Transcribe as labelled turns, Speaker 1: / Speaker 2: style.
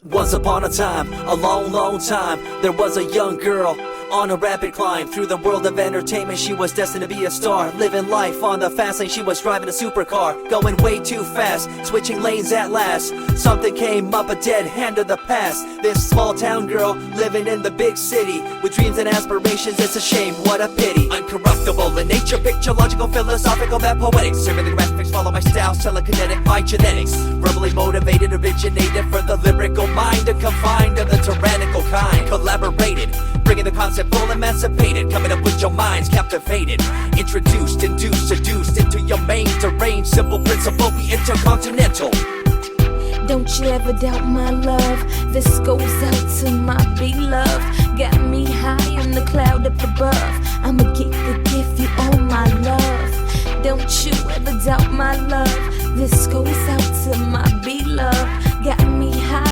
Speaker 1: Once upon a time, a long, long time, there was a young girl on a rapid climb through the world of entertainment. She was destined to be a star, living life on the fast lane. She was driving a supercar, going way too fast, switching lanes at last. Something came up, a dead hand of the past. This small town girl living in the big city with dreams and aspirations. It's a shame, what a pity. Uncorruptible in nature, picture, logical, philosophical, that poetic. Serving the graphics, follow my style, telekinetic, my genetics. Verbally motivated, originated for the lyrical mind, unconfined to the tyrannical kind. Collaborated, bringing the concept full emancipated, coming up with your minds captivated. Introduced, induced, seduced into your main terrain. Simple principle, be intercontinental.
Speaker 2: Don't you ever doubt my love. This goes out to my beloved. Got me high on the cloud up above. I'ma get the gift, you all my love. Don't you ever doubt my love. This goes out to my beloved.